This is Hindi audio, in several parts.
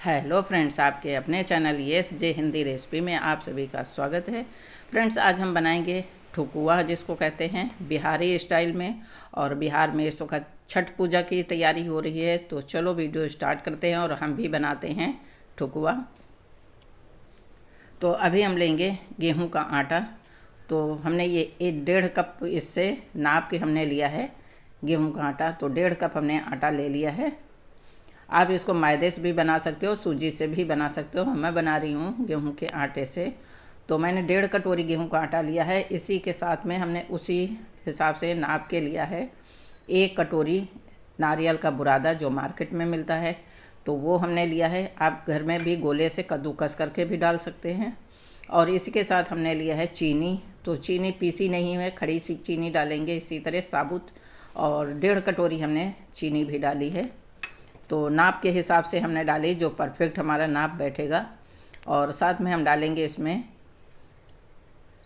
हेलो फ्रेंड्स, आपके अपने चैनल यस जे हिंदी रेसिपी में आप सभी का स्वागत है। फ्रेंड्स, आज हम बनाएंगे ठुकुआ, जिसको कहते हैं बिहारी स्टाइल में। और बिहार में इस वक्त छठ पूजा की तैयारी हो रही है, तो चलो वीडियो स्टार्ट करते हैं और हम भी बनाते हैं ठुकुआ। तो अभी हम लेंगे गेहूं का आटा। तो हमने ये 1.5 कप इससे नाप के हमने लिया है गेहूं का आटा। तो 1.5 कप हमने आटा ले लिया है। आप इसको मैदे से भी बना सकते हो, सूजी से भी बना सकते हो। मैं बना रही हूँ गेहूं के आटे से। तो मैंने 1.5 कटोरी गेहूं का आटा लिया है। इसी के साथ में हमने उसी हिसाब से नाप के लिया है 1 कटोरी नारियल का बुरादा, जो मार्केट में मिलता है, तो वो हमने लिया है। आप घर में भी गोले से कद्दूकस करके भी डाल सकते हैं। और इसी के साथ हमने लिया है चीनी। तो चीनी पीसी नहीं है, खड़ी सी चीनी डालेंगे, इसी तरह साबुत। और 1.5 कटोरी हमने चीनी भी डाली है। तो नाप के हिसाब से हमने डाली, जो परफेक्ट हमारा नाप बैठेगा। और साथ में हम डालेंगे इसमें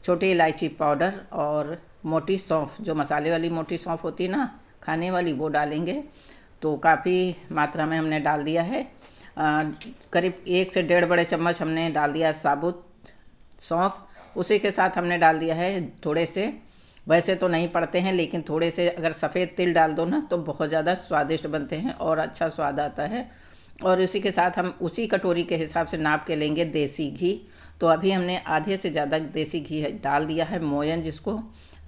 छोटी इलायची पाउडर और मोटी सौंफ, जो मसाले वाली मोटी सौंफ होती है ना, खाने वाली, वो डालेंगे। तो काफ़ी मात्रा में हमने डाल दिया है। करीब 1 से 1.5 बड़े चम्मच हमने डाल दिया साबुत सौंफ। उसी के साथ हमने डाल दिया है थोड़े से, वैसे तो नहीं पड़ते हैं, लेकिन थोड़े से अगर सफ़ेद तिल डाल दो ना, तो बहुत ज़्यादा स्वादिष्ट बनते हैं और अच्छा स्वाद आता है। और इसी के साथ हम उसी कटोरी के हिसाब से नाप के लेंगे देसी घी। तो अभी हमने आधे से ज़्यादा देसी घी डाल दिया है, मोयन जिसको।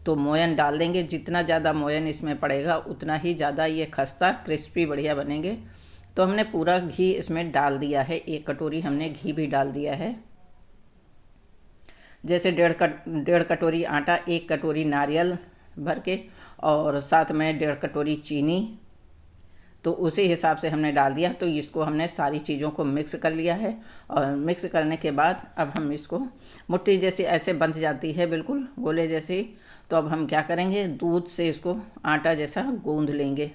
तो मोयन डाल देंगे। जितना ज़्यादा मोयन इसमें पड़ेगा उतना ही ज़्यादा ये खस्ता क्रिस्पी बढ़िया बनेंगे। तो हमने पूरा घी इसमें डाल दिया है। 1 कटोरी हमने घी भी डाल दिया है। जैसे 1.5 कटोरी आटा, 1 कटोरी नारियल भर के, और साथ में 1.5 कटोरी चीनी, तो उसी हिसाब से हमने डाल दिया। तो इसको हमने सारी चीज़ों को मिक्स कर लिया है। और मिक्स करने के बाद अब हम इसको मुट्ठी जैसी ऐसे बंध जाती है, बिल्कुल गोले जैसी। तो अब हम क्या करेंगे, दूध से इसको आटा जैसा गूंद लेंगे।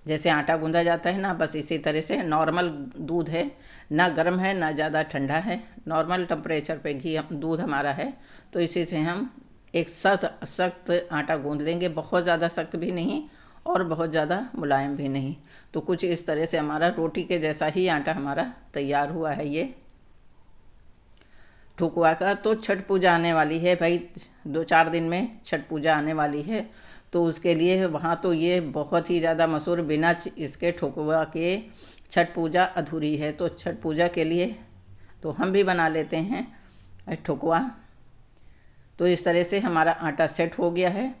जैसे आटा गूंदा जाता है ना, बस इसी तरह से। नॉर्मल दूध है, ना गर्म है ना ज़्यादा ठंडा है, नॉर्मल टेम्परेचर पे दूध हमारा है। तो इसी से हम एक सख्त आटा गूंद लेंगे, बहुत ज़्यादा सख्त भी नहीं और बहुत ज़्यादा मुलायम भी नहीं। तो कुछ इस तरह से हमारा रोटी के जैसा ही आटा हमारा तैयार हुआ है ये ठुकुआ का। तो छठ पूजा आने वाली है भाई, 2-4 दिन में छठ पूजा आने वाली है। तो उसके लिए वहाँ तो ये बहुत ही ज़्यादा मशहूर, बिना इसके ठुकुआ के छठ पूजा अधूरी है। तो छठ पूजा के लिए तो हम भी बना लेते हैं ठुकुआ। तो इस तरह से हमारा आटा सेट हो गया है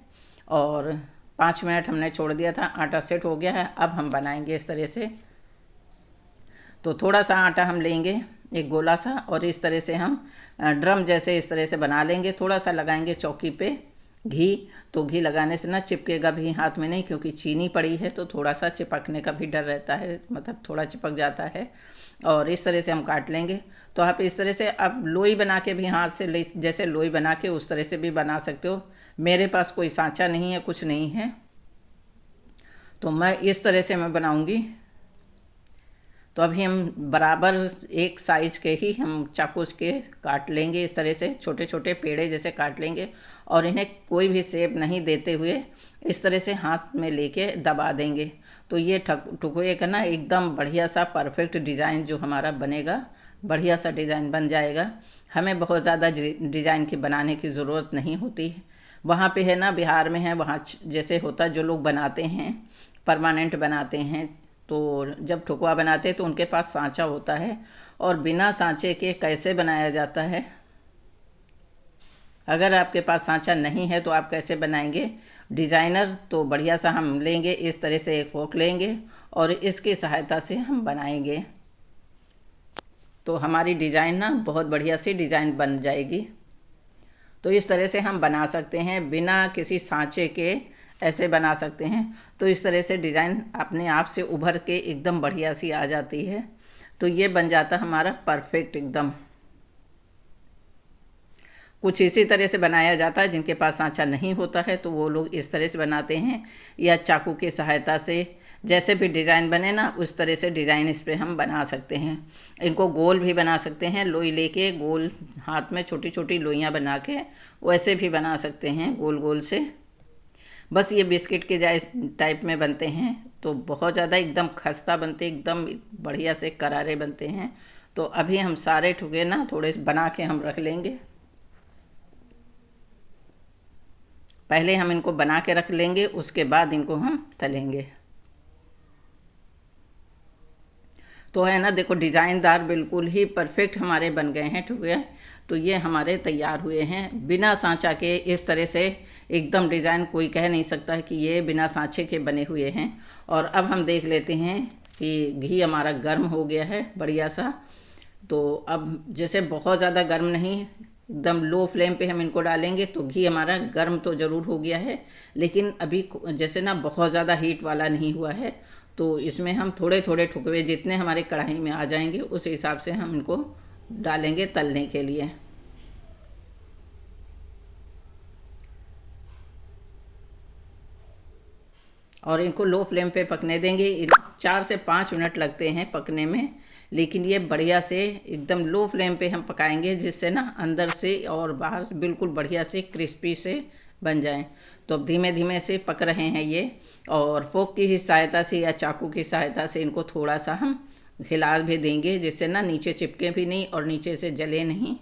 और 5 मिनट हमने छोड़ दिया था, आटा सेट हो गया है। अब हम बनाएंगे इस तरह से। तो थोड़ा सा आटा हम लेंगे, एक गोला सा, और इस तरह से हम ड्रम जैसे इस तरह से बना लेंगे। थोड़ा सा लगाएंगे चौकी पे घी। तो घी लगाने से ना चिपकेगा भी हाथ में नहीं, क्योंकि चीनी पड़ी है तो थोड़ा सा चिपकने का भी डर रहता है, मतलब थोड़ा चिपक जाता है। और इस तरह से हम काट लेंगे। तो आप इस तरह से अब लोई बना के भी हाथ से जैसे लोई बना के उस तरह से भी बना सकते हो। मेरे पास कोई सांचा नहीं है, कुछ नहीं है, तो मैं इस तरह से मैं बनाऊंगी। तो अभी हम बराबर एक साइज के ही हम चाकू के काट लेंगे, इस तरह से छोटे छोटे पेड़े जैसे काट लेंगे। और इन्हें कोई भी शेप नहीं देते हुए इस तरह से हाथ में लेके दबा देंगे। तो ये ठुकुए का ना एकदम बढ़िया सा परफेक्ट डिज़ाइन जो हमारा बनेगा, बढ़िया सा डिज़ाइन बन जाएगा। हमें बहुत ज़्यादा डिज़ाइन की बनाने की ज़रूरत नहीं होती। वहाँ पे है ना, बिहार में है, वहाँ जैसे होता जो लोग बनाते हैं, परमानेंट बनाते हैं। तो जब ठुकुआ बनाते हैं तो उनके पास सांचा होता है। और बिना सांचे के कैसे बनाया जाता है, अगर आपके पास सांचा नहीं है तो आप कैसे बनाएंगे डिज़ाइनर। तो बढ़िया सा हम लेंगे, इस तरह से एक फोक लेंगे और इसकी सहायता से हम बनाएंगे। तो हमारी डिज़ाइन ना बहुत बढ़िया सी डिज़ाइन बन जाएगी। तो इस तरह से हम बना सकते हैं, बिना किसी सांचे के ऐसे बना सकते हैं। तो इस तरह से डिज़ाइन अपने आप से उभर के एकदम बढ़िया सी आ जाती है। तो ये बन जाता हमारा परफेक्ट एकदम। कुछ इसी तरह से बनाया जाता है, जिनके पास सांचा नहीं होता है तो वो लोग इस तरह से बनाते हैं, या चाकू की सहायता से। जैसे भी डिज़ाइन बने ना, उस तरह से डिज़ाइन इस पर हम बना सकते हैं। इनको गोल भी बना सकते हैं, लोई लेके गोल हाथ में छोटी छोटी लोइयाँ बना के वैसे भी बना सकते हैं गोल गोल से। बस ये बिस्किट के टाइप में बनते हैं, तो बहुत ज़्यादा एकदम खस्ता बनते, एकदम बढ़िया से करारे बनते हैं। तो अभी हम सारे ठुके ना थोड़े बना के हम रख लेंगे। पहले हम इनको बना के रख लेंगे, उसके बाद इनको हम तलेंगे। तो है ना, देखो डिज़ाइनदार बिल्कुल ही परफेक्ट हमारे बन गए हैं ठुके। तो ये हमारे तैयार हुए हैं बिना सांचा के। इस तरह से एकदम डिज़ाइन कोई कह नहीं सकता है कि ये बिना सांचे के बने हुए हैं। और अब हम देख लेते हैं कि घी हमारा गर्म हो गया है बढ़िया सा। तो अब जैसे बहुत ज़्यादा गर्म नहीं, एकदम लो फ्लेम पे हम इनको डालेंगे। तो घी हमारा गर्म तो ज़रूर हो गया है, लेकिन अभी जैसे ना बहुत ज़्यादा हीट वाला नहीं हुआ है। तो इसमें हम थोड़े थोड़े ठुकवे जितने हमारे कढ़ाई में आ जाएंगे उस हिसाब से हम इनको डालेंगे तलने के लिए। और इनको लो फ्लेम पे पकने देंगे। 4 से 5 मिनट लगते हैं पकने में, लेकिन ये बढ़िया से एकदम लो फ्लेम पे हम पकाएंगे, जिससे ना अंदर से और बाहर से बिल्कुल बढ़िया से क्रिस्पी से बन जाएं। तो अब धीमे धीमे से पक रहे हैं ये। और फोक की ही सहायता से या चाकू की सहायता से इनको थोड़ा सा हम हिला भी देंगे, जिससे ना नीचे चिपके भी नहीं और नीचे से जले नहीं।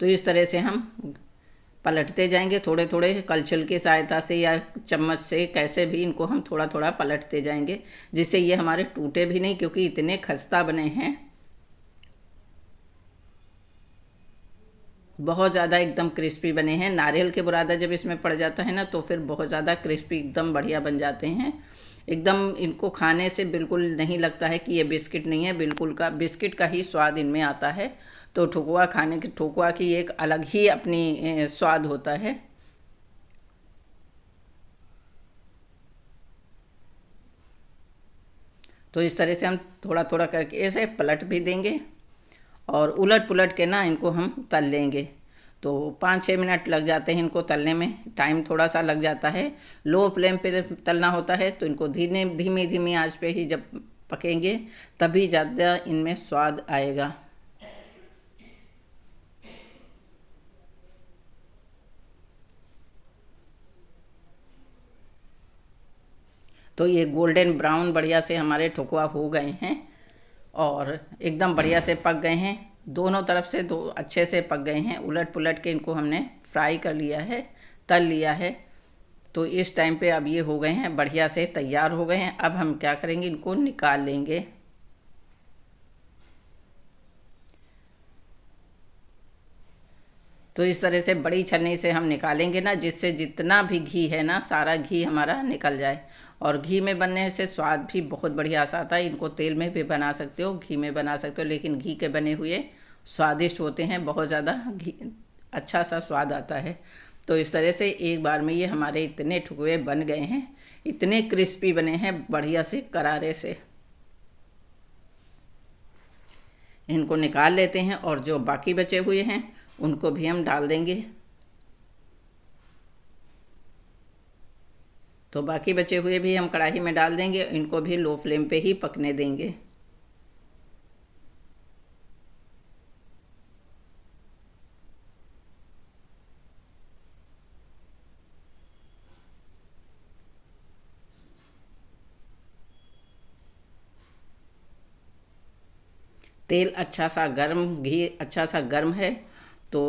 तो इस तरह से हम पलटते जाएंगे थोड़े थोड़े, कलछुल की सहायता से या चम्मच से, कैसे भी इनको हम थोड़ा थोड़ा पलटते जाएंगे, जिससे ये हमारे टूटे भी नहीं, क्योंकि इतने खस्ता बने हैं। बहुत ज़्यादा एकदम क्रिस्पी बने हैं। नारियल के बुरादा जब इसमें पड़ जाता है ना तो फिर बहुत ज़्यादा क्रिस्पी एकदम बढ़िया बन जाते हैं। एकदम इनको खाने से बिल्कुल नहीं लगता है कि ये बिस्किट नहीं है, बिल्कुल का बिस्किट का ही स्वाद इनमें आता है। तो ठुकवा खाने की, ठुकवा की एक अलग ही अपनी स्वाद होता है। तो इस तरह से हम थोड़ा थोड़ा करके ऐसे पलट भी देंगे और उलट पुलट के ना इनको हम तल लेंगे। तो 5-6 मिनट लग जाते हैं इनको तलने में, टाइम थोड़ा सा लग जाता है। लो फ्लेम पे तलना होता है, तो इनको धीमे धीमी धीमी आंच पे ही जब पकेंगे तभी ज़्यादा इनमें स्वाद आएगा। तो ये गोल्डन ब्राउन बढ़िया से हमारे ठुकवा हो गए हैं और एकदम बढ़िया से पक गए हैं। दोनों तरफ से दो अच्छे से पक गए हैं। उलट पुलट के इनको हमने फ्राई कर लिया है, तल लिया है। तो इस टाइम पे अब ये हो गए हैं, बढ़िया से तैयार हो गए हैं। अब हम क्या करेंगे, इनको निकाल लेंगे। तो इस तरह से बड़ी छन्नी से हम निकालेंगे ना, जिससे जितना भी घी है ना सारा घी हमारा निकल जाए। और घी में बनने से स्वाद भी बहुत बढ़िया सा आता है। इनको तेल में भी बना सकते हो, घी में बना सकते हो, लेकिन घी के बने हुए स्वादिष्ट होते हैं, बहुत ज़्यादा घी अच्छा सा स्वाद आता है। तो इस तरह से एक बार में ये हमारे इतने ठुकवे बन गए हैं, इतने क्रिस्पी बने हैं बढ़िया से करारे से। इनको निकाल लेते हैं और जो बाकी बचे हुए हैं उनको भी हम डाल देंगे। तो बाकी बचे हुए भी हम कढ़ाई में डाल देंगे, इनको भी लो फ्लेम पे ही पकने देंगे। तेल अच्छा सा गर्म, घी अच्छा सा गर्म है, तो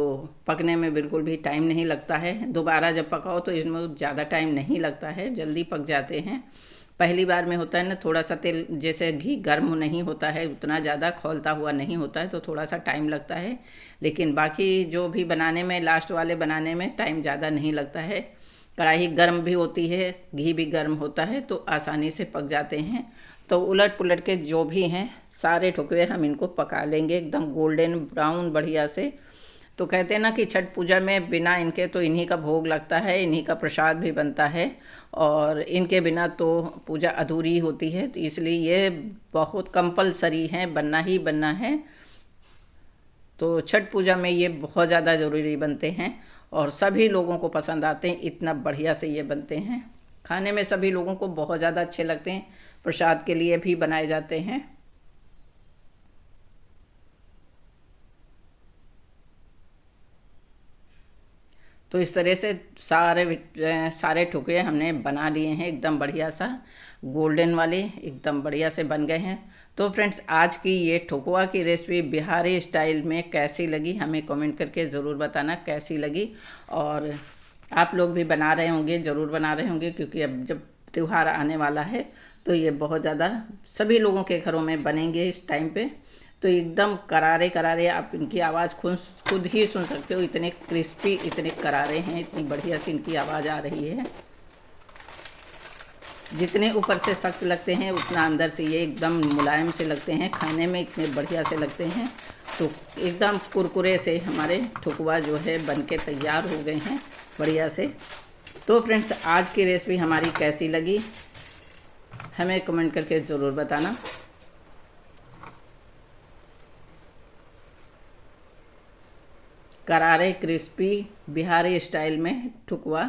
पकने में बिल्कुल भी टाइम नहीं लगता है। दोबारा जब पकाओ तो इसमें ज़्यादा टाइम नहीं लगता है, जल्दी पक जाते हैं। पहली बार में होता है ना, थोड़ा सा तेल जैसे घी गर्म नहीं होता है, उतना ज़्यादा खौलता हुआ नहीं होता है, तो थोड़ा सा टाइम लगता है। लेकिन बाकी जो भी बनाने में, लास्ट वाले बनाने में टाइम ज़्यादा नहीं लगता है। कढ़ाई गर्म भी होती है, घी भी गर्म होता है, तो आसानी से पक जाते हैं। तो उलट पुलट के जो भी हैं सारे ठुकवे हम इनको पका लेंगे एकदम गोल्डन ब्राउन बढ़िया से। तो कहते हैं ना कि छठ पूजा में बिना इनके तो इन्हीं का भोग लगता है, इन्हीं का प्रसाद भी बनता है, और इनके बिना तो पूजा अधूरी होती है। तो इसलिए ये बहुत कंपलसरी है, बनना ही बनना है। तो छठ पूजा में ये बहुत ज़्यादा ज़रूरी बनते हैं और सभी लोगों को पसंद आते हैं, इतना बढ़िया से ये बनते हैं। खाने में सभी लोगों को बहुत ज़्यादा अच्छे लगते हैं, प्रसाद के लिए भी बनाए जाते हैं। तो इस तरह से सारे ठुकरे हमने बना लिए हैं, एकदम बढ़िया सा गोल्डन वाले एकदम बढ़िया से बन गए हैं। तो फ्रेंड्स, आज की ये ठोकवा की रेसिपी बिहारी स्टाइल में कैसी लगी हमें कमेंट करके ज़रूर बताना कैसी लगी। और आप लोग भी बना रहे होंगे, ज़रूर बना रहे होंगे, क्योंकि अब जब त्यौहार आने वाला है तो ये बहुत ज़्यादा सभी लोगों के घरों में बनेंगे इस टाइम पे। तो एकदम करारे करारे, आप इनकी आवाज़ खुद ही सुन सकते हो, इतने क्रिस्पी, इतने करारे हैं, इतनी बढ़िया सी इनकी आवाज़ आ रही है। जितने ऊपर से सख्त लगते हैं उतना अंदर से ये एकदम मुलायम से लगते हैं, खाने में इतने बढ़िया से लगते हैं। तो एकदम कुरकुरे से हमारे ठुकवा जो है बनके तैयार हो गए हैं बढ़िया से। तो फ्रेंड्स, आज की रेसिपी हमारी कैसी लगी हमें कमेंट करके ज़रूर बताना। करारे क्रिस्पी बिहारी स्टाइल में ठुकवा,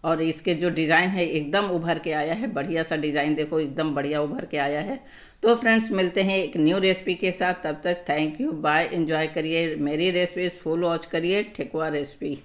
और इसके जो डिज़ाइन है एकदम उभर के आया है, बढ़िया सा डिज़ाइन देखो, एकदम बढ़िया उभर के आया है। तो फ्रेंड्स, मिलते हैं एक न्यू रेसिपी के साथ, तब तक थैंक यू, बाय, एंजॉय करिए मेरी रेसिपीज़, फुल वॉच करिए ठेकुआ रेसिपी।